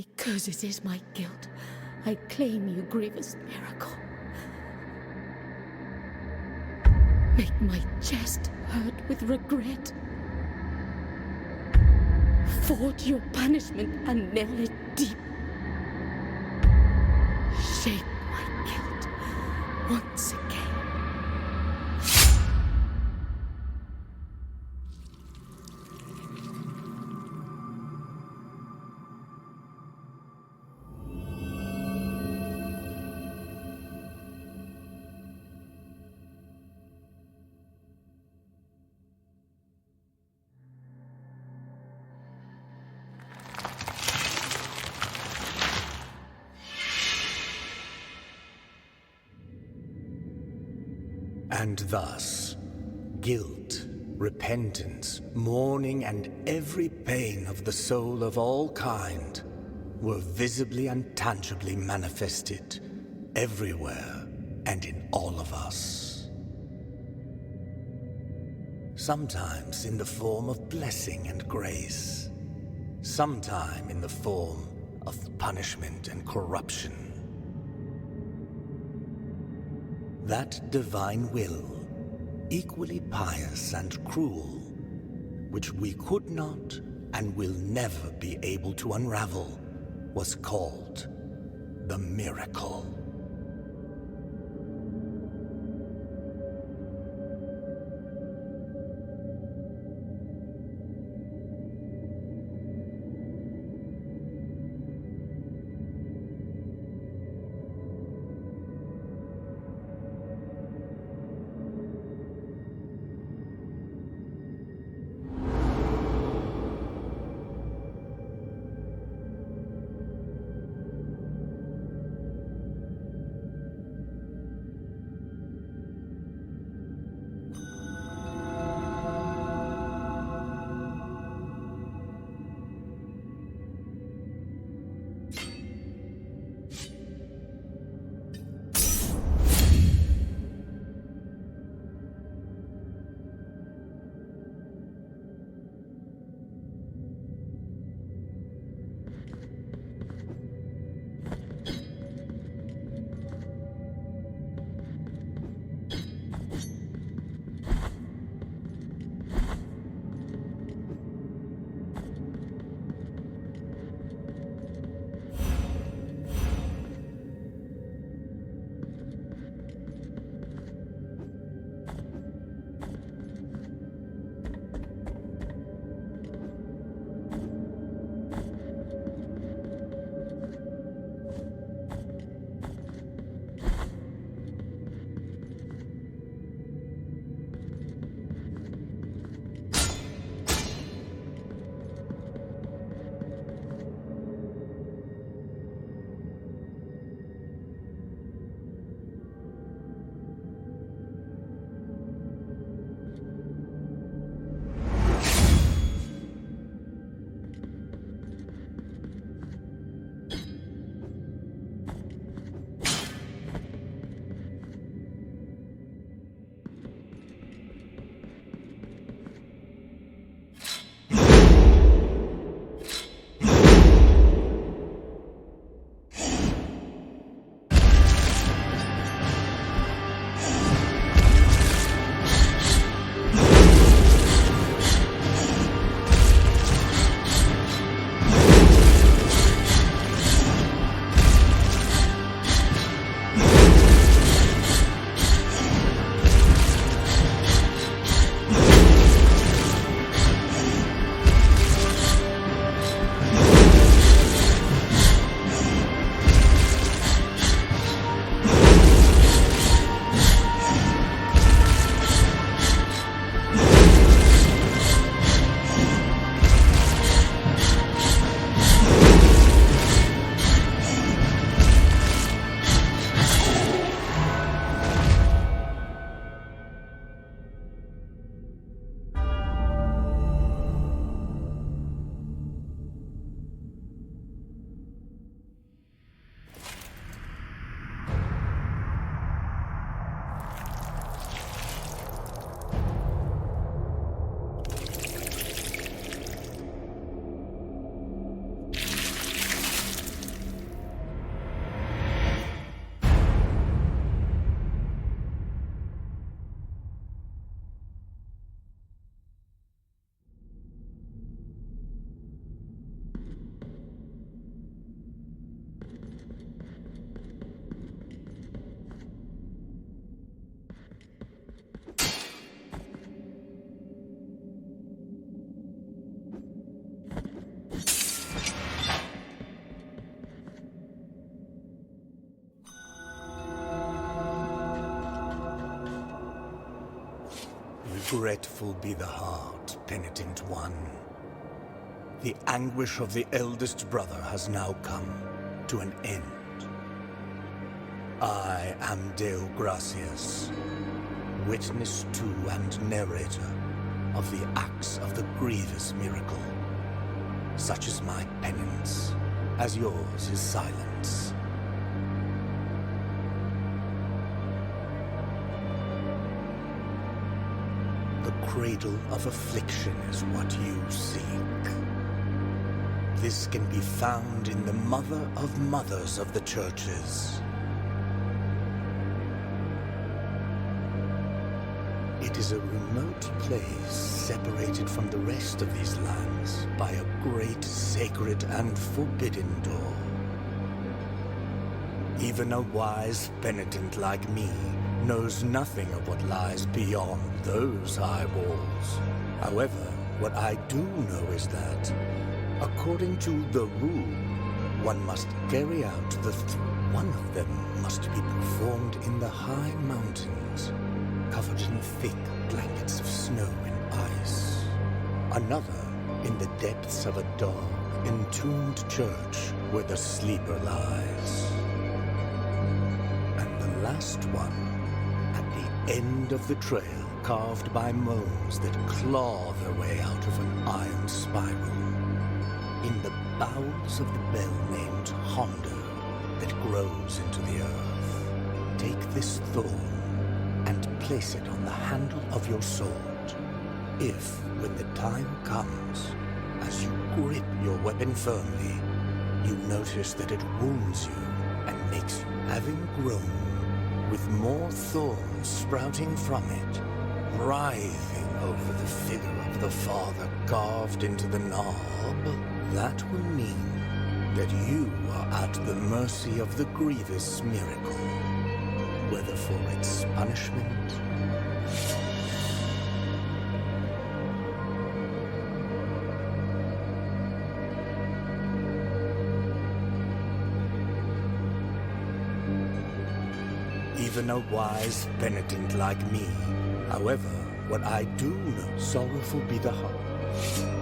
Because it is my guilt, I claim you, grievous miracle. Make my chest hurt with regret. Forge your punishment and nail it deep. Shape my guilt once again. And thus, guilt, repentance, mourning, and every pain of the soul of all kind were visibly and tangibly manifested everywhere and in all of us. Sometimes in the form of blessing and grace, sometime in the form of punishment and corruption. That divine will, equally pious and cruel, which we could not and will never be able to unravel, was called the miracle. Regretful be the heart, penitent one. The anguish of the eldest brother has now come to an end. I am Deo Gracias, witness to and narrator of the acts of the grievous miracle. Such is my penance, as yours is silence. The cradle of affliction is what you seek. This can be found in the mother of mothers of the churches. It is a remote place separated from the rest of these lands by a great sacred and forbidden door. Even a wise penitent like me knows nothing of what lies beyond those high walls. However, what I do know is that, according to the rule, one must carry out one of them must be performed in the high mountains, covered in thick blankets of snow and ice. Another in the depths of a dark, entombed church where the sleeper lies. And the last one at the end of the trail, carved by moans that claw their way out of an iron spiral. In the bowels of the bell named Hondo that grows into the earth. Take this thorn and place it on the handle of your sword. If, when the time comes, as you grip your weapon firmly, you notice that it wounds you and makes you, having grown, with more thorns sprouting from it, writhing over the figure of the Father carved into the knob, that will mean that you are at the mercy of the grievous miracle, whether for its punishment even a wise penitent like me. However, what I do know, sorrowful be the heart.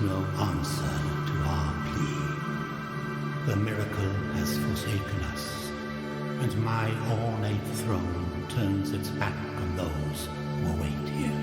no answer to our plea. The miracle has forsaken us, and my ornate throne turns its back on those who await here.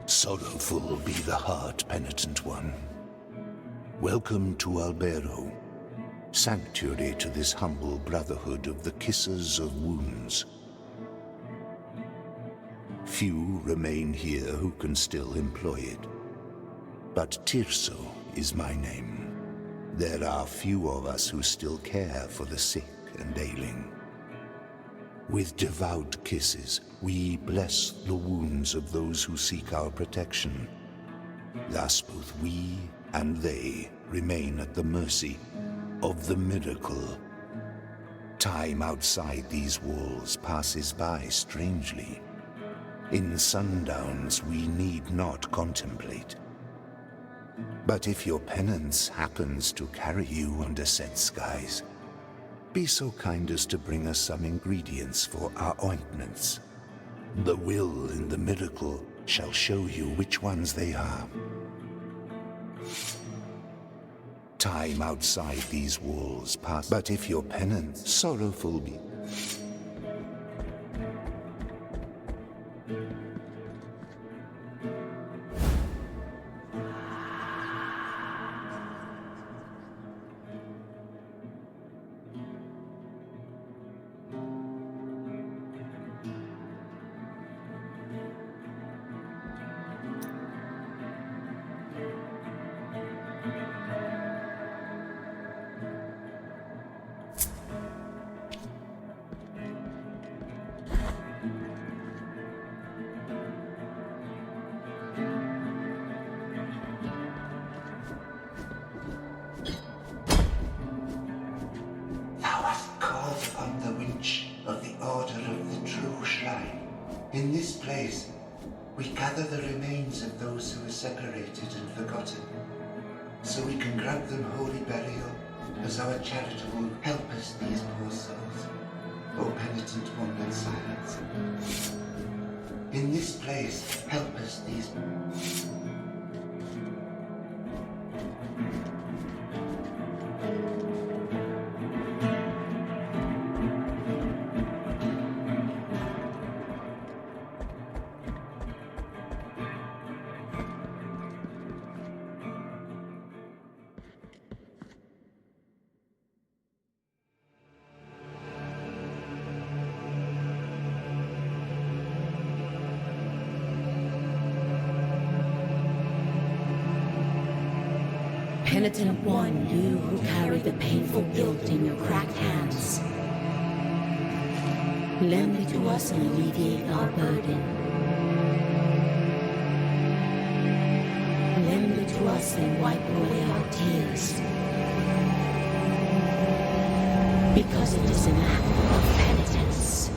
Sorrowful be the heart, penitent one. Welcome to Albero, sanctuary to this humble brotherhood of the kissers of wounds. Few remain here who can still employ it, but Tirso is my name. There are few of us who still care for the sick and ailing. With devout kisses, we bless the wounds of those who seek our protection. Thus both we and they remain at the mercy of the miracle. Time outside these walls passes by strangely. In sundowns we need not contemplate. But if your penance happens to carry you under said skies, be so kind as to bring us some ingredients for our ointments. The will in the miracle shall show you which ones they are. Time outside these walls pass, but if your penance sorrowful be, In this place, we gather the remains of those who were separated and forgotten, so we can grant them holy burial as our charitable help us these poor souls. O penitent one in silence. In this place, help us these... Penitent one, you who carry the painful guilt in your cracked hands, lend me to us and alleviate our burden. Lend me to us and wipe away our tears, because it is an act of penitence.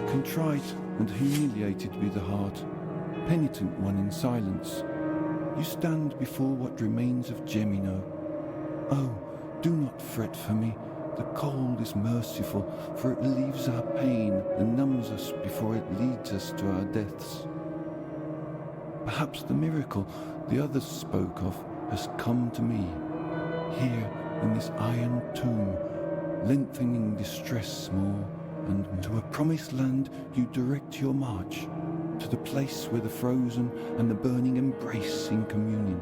contrite and humiliated be the heart, penitent one in silence. You stand before what remains of Gemino. Oh, do not fret for me. The cold is merciful, for it relieves our pain and numbs us before it leads us to our deaths. Perhaps the miracle the others spoke of has come to me, here in this iron tomb, lengthening distress more, and to a promised land you direct your march, to the place where the frozen and the burning embrace in communion.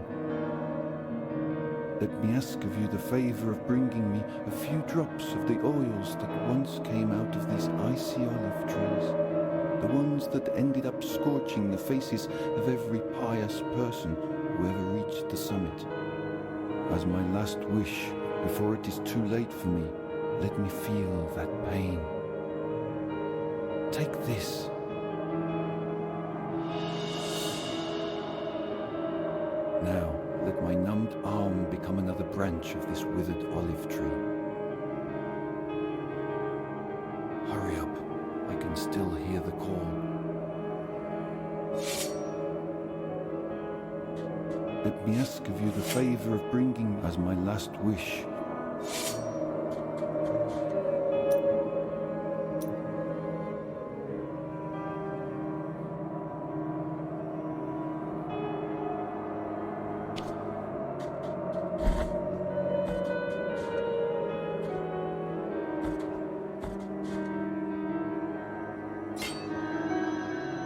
Let me ask of you the favour of bringing me a few drops of the oils that once came out of these icy olive trees, the ones that ended up scorching the faces of every pious person who ever reached the summit. As my last wish, before it is too late for me, let me feel that pain. Take this. Now, let my numbed arm become another branch of this withered olive tree. Hurry up, I can still hear the call. Let me ask of you the favour of bringing as my last wish,